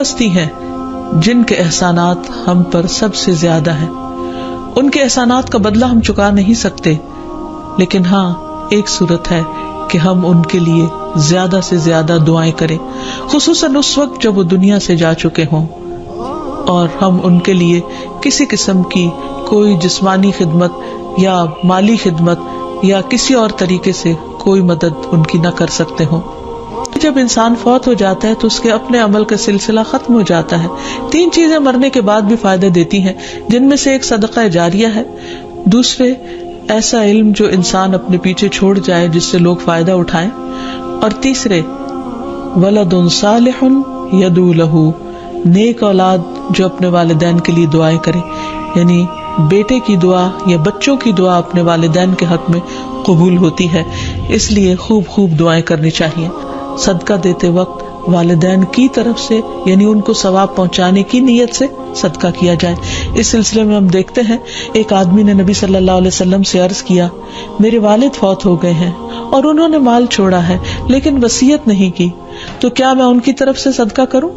ہستی ہیں جن کے احسانات ہم پر سب سے زیادہ ہیں. ان کے احسانات کا بدلہ ہم چکا نہیں سکتے، لیکن ہاں ایک صورت ہے کہ ہم ان کے لیے زیادہ سے زیادہ دعائیں کریں، خصوصاً اس وقت جب وہ دنیا سے جا چکے ہوں اور ہم ان کے لیے کسی قسم کی کوئی جسمانی خدمت یا مالی خدمت یا کسی اور طریقے سے کوئی مدد ان کی نہ کر سکتے ہوں. جب انسان فوت ہو جاتا ہے تو اس کے اپنے عمل کا سلسلہ ختم ہو جاتا ہے. 3 چیزیں مرنے کے بعد بھی فائدہ دیتی ہیں، جن میں سے ایک صدقہ جاریہ ہے، دوسرے ایسا علم جو انسان اپنے پیچھے چھوڑ جائے جس سے لوگ فائدہ اٹھائیں، اور تیسرے ولد صالح یدعو لہ، نیک اولاد جو اپنے والدین کے لیے دعائیں کرے. یعنی بیٹے کی دعا یا بچوں کی دعا اپنے والدین کے حق میں قبول ہوتی ہے، اس لیے خوب خوب دعائیں کرنی چاہیے. صدقہ دیتے وقت والدین کی طرف سے یعنی ان کو ثواب پہنچانے کی نیت سے صدقہ کیا جائے. اس سلسلے میں ہم دیکھتے ہیں ایک آدمی نے نبی صلی اللہ علیہ وسلم سے عرض کیا، میرے والد فوت ہو گئے ہیں اور انہوں نے مال چھوڑا ہے لیکن وصیت نہیں کی، تو کیا میں ان کی طرف سے صدقہ کروں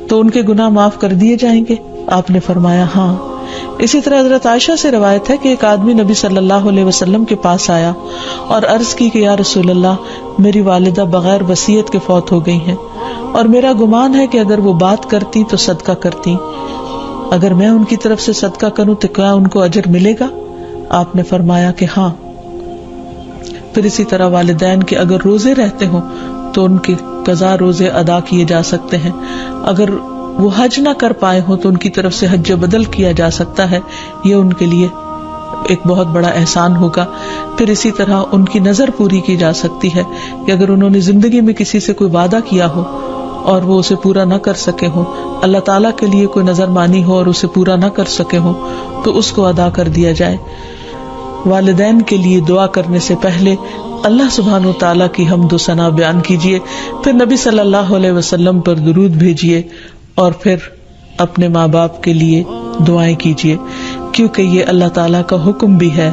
تو ان کے گناہ معاف کر دیے جائیں گے؟ آپ نے فرمایا ہاں. اسی طرح حضرت عائشہ سے روایت ہے کہ ایک آدمی نبی صلی اللہ علیہ وسلم کے پاس آیا اور عرض کی کہ یا رسول اللہ، میری والدہ بغیر وصیت کے فوت ہو گئی ہیں اور میرا گمان ہے کہ اگر وہ بات کرتی تو صدقہ کرتی، اگر میں ان کی طرف سے صدقہ کروں تو کیا ان کو اجر ملے گا؟ آپ نے فرمایا کہ ہاں. پھر اسی طرح والدین کے اگر روزے رہتے ہوں تو ان کے قضا روزے ادا کیے جا سکتے ہیں. اگر وہ حج نہ کر پائے ہوں تو ان کی طرف سے حج بدل کیا جا سکتا ہے، یہ ان کے لیے ایک بہت بڑا احسان ہوگا. پھر اسی طرح ان کی نظر پوری کی جا سکتی ہے کہ اگر انہوں نے زندگی میں کسی سے کوئی وعدہ کیا ہو اور وہ اسے پورا نہ کر سکے ہوں، اللہ تعالیٰ کے لیے کوئی نظر مانی ہو اور اسے پورا نہ کر سکے ہوں تو اس کو ادا کر دیا جائے. والدین کے لیے دعا کرنے سے پہلے اللہ سبحانہ و تعالیٰ کی حمد و ثنا بیان کیجیے، پھر نبی صلی اللہ علیہ وسلم پر درود بھیجیے اور پھر اپنے ماں باپ کے لیے دعائیں کیجیے، کیونکہ یہ اللہ تعالیٰ کا حکم بھی ہے.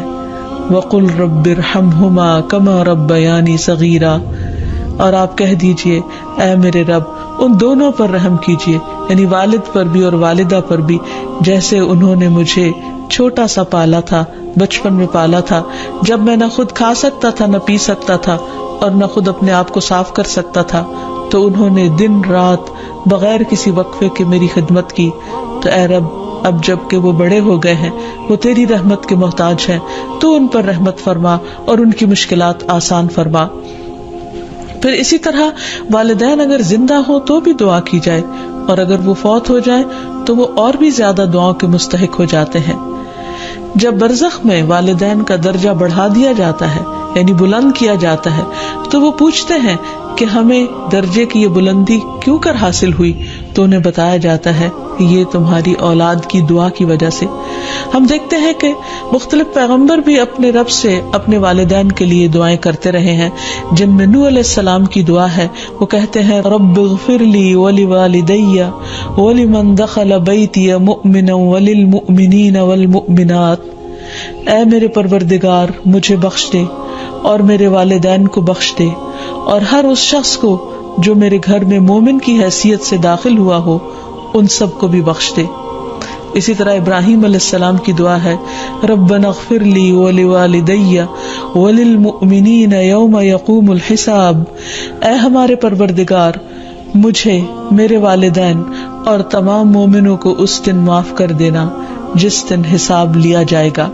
وَقُلْ رَبِّ ارْحَمْهُمَا كَمَا رَبَّيَانِي صَغِيرًا، اور آپ کہہ دیجئے اے میرے رب ان دونوں پر رحم کیجیے، یعنی والد پر بھی اور والدہ پر بھی، جیسے انہوں نے مجھے چھوٹا سا پالا تھا، بچپن میں پالا تھا، جب میں نہ خود کھا سکتا تھا نہ پی سکتا تھا اور نہ خود اپنے آپ کو صاف کر سکتا تھا، تو انہوں نے دن رات بغیر کسی وقفے کے میری خدمت کی. تو اے رب اب جب کہ وہ بڑے ہو گئے ہیں، وہ تیری رحمت کے محتاج ہیں، تو ان پر رحمت فرما اور ان کی مشکلات آسان فرما. پھر اسی طرح والدین اگر زندہ ہوں تو بھی دعا کی جائے، اور اگر وہ فوت ہو جائے تو وہ اور بھی زیادہ دعاؤں کے مستحق ہو جاتے ہیں. جب برزخ میں والدین کا درجہ بڑھا دیا جاتا ہے یعنی بلند کیا جاتا ہے تو وہ پوچھتے ہیں کہ ہمیں درجے کی یہ بلندی کیوں کر حاصل ہوئی، تو انہیں بتایا جاتا ہے کہ یہ تمہاری اولاد کی دعا کی وجہ سے. ہم دیکھتے ہیں کہ مختلف پیغمبر بھی اپنے رب سے اپنے والدین کے لیے دعائیں کرتے رہے ہیں، جن میں نوح علیہ السلام کی دعا ہے. وہ کہتے ہیں رب اغفر لی ولوالدی ولمن دخل بیتی مؤمنا وللمؤمنین والمؤمنات، اے میرے پروردگار مجھے بخش دے اور میرے والدین کو بخش دے اور ہر اس شخص کو جو میرے گھر میں مومن کی حیثیت سے داخل ہوا ہو ان سب کو بھی بخش دے. اسی طرح ابراہیم علیہ السلام کی دعا ہے ربنا اغفر لی ولوالدی وللمؤمنین یوم یقوم الحساب، اے ہمارے پروردگار مجھے، میرے والدین اور تمام مومنوں کو اس دن معاف کر دینا جس دن حساب لیا جائے گا.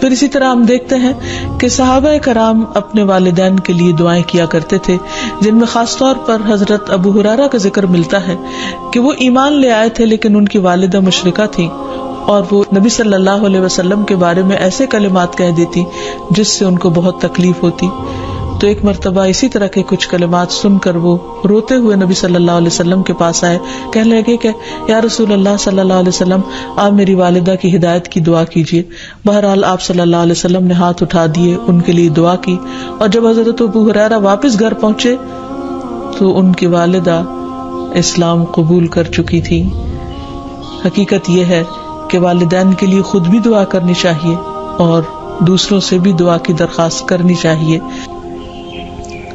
پھر اسی طرح ہم دیکھتے ہیں کہ صحابہ کرام اپنے والدین کے لیے دعائیں کیا کرتے تھے، جن میں خاص طور پر حضرت ابو ہریرہ کا ذکر ملتا ہے کہ وہ ایمان لے آئے تھے لیکن ان کی والدہ مشرکہ تھیں اور وہ نبی صلی اللہ علیہ وسلم کے بارے میں ایسے کلمات کہہ دیتی جس سے ان کو بہت تکلیف ہوتی. تو ایک مرتبہ اسی طرح کے کچھ کلمات سن کر وہ روتے ہوئے نبی صلی اللہ علیہ وسلم کے پاس آئے، کہنے لگے کہ یا رسول اللہ صلی اللہ علیہ وسلم آپ میری والدہ کی ہدایت کی دعا کیجیے. بہرحال آپ صلی اللہ علیہ وسلم نے ہاتھ اٹھا دیے، ان کے لیے دعا کی، اور جب حضرت ابو ہریرہ واپس گھر پہنچے تو ان کی والدہ اسلام قبول کر چکی تھی. حقیقت یہ ہے کہ والدین کے لیے خود بھی دعا کرنی چاہیے اور دوسروں سے بھی دعا کی درخواست کرنی چاہیے.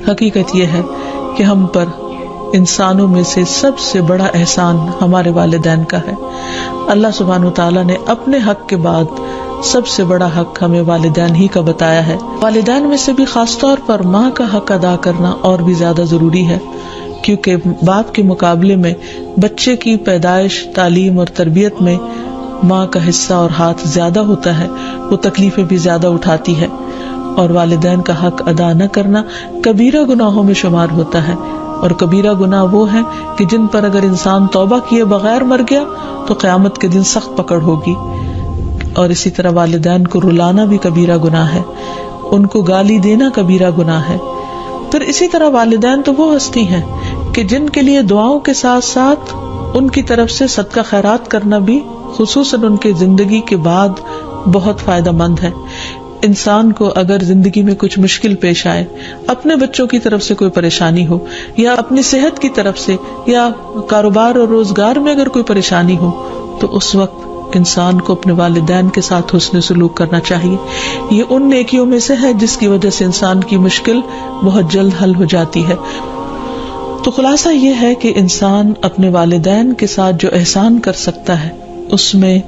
حقیقت یہ ہے کہ ہم پر انسانوں میں سے سب سے بڑا احسان ہمارے والدین کا ہے. اللہ سبحانہ وتعالی نے اپنے حق کے بعد سب سے بڑا حق ہمیں والدین ہی کا بتایا ہے. والدین میں سے بھی خاص طور پر ماں کا حق ادا کرنا اور بھی زیادہ ضروری ہے، کیونکہ باپ کے مقابلے میں بچے کی پیدائش، تعلیم اور تربیت میں ماں کا حصہ اور ہاتھ زیادہ ہوتا ہے، وہ تکلیفیں بھی زیادہ اٹھاتی ہے. اور والدین کا حق ادا نہ کرنا کبیرہ گناہوں میں شمار ہوتا ہے، اور کبیرہ گناہ وہ ہیں کہ جن پر اگر انسان توبہ کیے بغیر مر گیا تو قیامت کے دن سخت پکڑ ہوگی. اور اسی طرح والدین کو رلانا بھی کبیرہ گناہ ہے، ان کو گالی دینا کبیرہ گناہ ہے. پھر اسی طرح والدین تو وہ ہستی ہیں کہ جن کے لیے دعاؤں کے ساتھ ساتھ ان کی طرف سے صدقہ خیرات کرنا بھی خصوصاً ان کے زندگی کے بعد بہت فائدہ مند ہے. انسان کو اگر زندگی میں کچھ مشکل پیش آئے، اپنے بچوں کی طرف سے کوئی پریشانی ہو، یا اپنی صحت کی طرف سے، یا کاروبار اور روزگار میں اگر کوئی پریشانی ہو، تو اس وقت انسان کو اپنے والدین کے ساتھ حسن سلوک کرنا چاہیے. یہ ان نیکیوں میں سے ہے جس کی وجہ سے انسان کی مشکل بہت جلد حل ہو جاتی ہے. تو خلاصہ یہ ہے کہ انسان اپنے والدین کے ساتھ جو احسان کر سکتا ہے، اس میں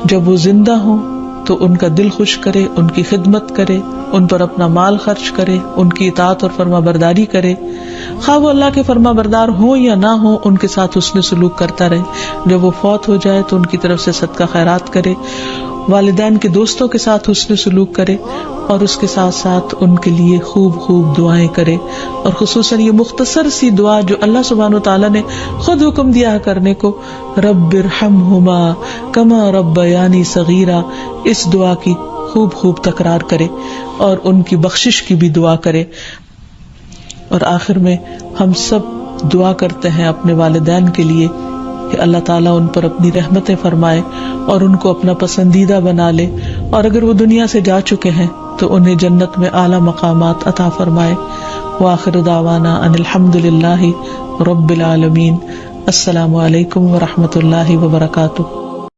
جب وہ زندہ ہوں تو ان کا دل خوش کرے، ان کی خدمت کرے، ان پر اپنا مال خرچ کرے، ان کی اطاعت اور فرما برداری کرے، خواہ وہ اللہ کے فرما بردار ہوں یا نہ ہوں، ان کے ساتھ حسن سلوک کرتا رہے. جب وہ فوت ہو جائے تو ان کی طرف سے صدقہ خیرات کرے، والدین کے دوستوں کے ساتھ حسن سلوک کرے، اور اس کے ساتھ ساتھ ان کے لیے خوب خوب دعائیں کرے. اور خصوصاً یہ مختصر سی دعا جو اللہ سبحانہ وتعالی نے خود حکم دیا ہے کرنے کو، رب ارحمہما کما ربیانی صغیرا، اس دعا کی خوب خوب تکرار کرے اور ان کی بخشش کی بھی دعا کرے. اور آخر میں ہم سب دعا کرتے ہیں اپنے والدین کے لیے کہ اللہ تعالیٰ ان پر اپنی رحمتیں فرمائے اور ان کو اپنا پسندیدہ بنا لے، اور اگر وہ دنیا سے جا چکے ہیں تو انہیں جنت میں اعلیٰ مقامات عطا فرمائے. وآخر دعوانا ان الحمد للہ رب العالمین. السلام علیکم ورحمۃ اللہ وبرکاتہ.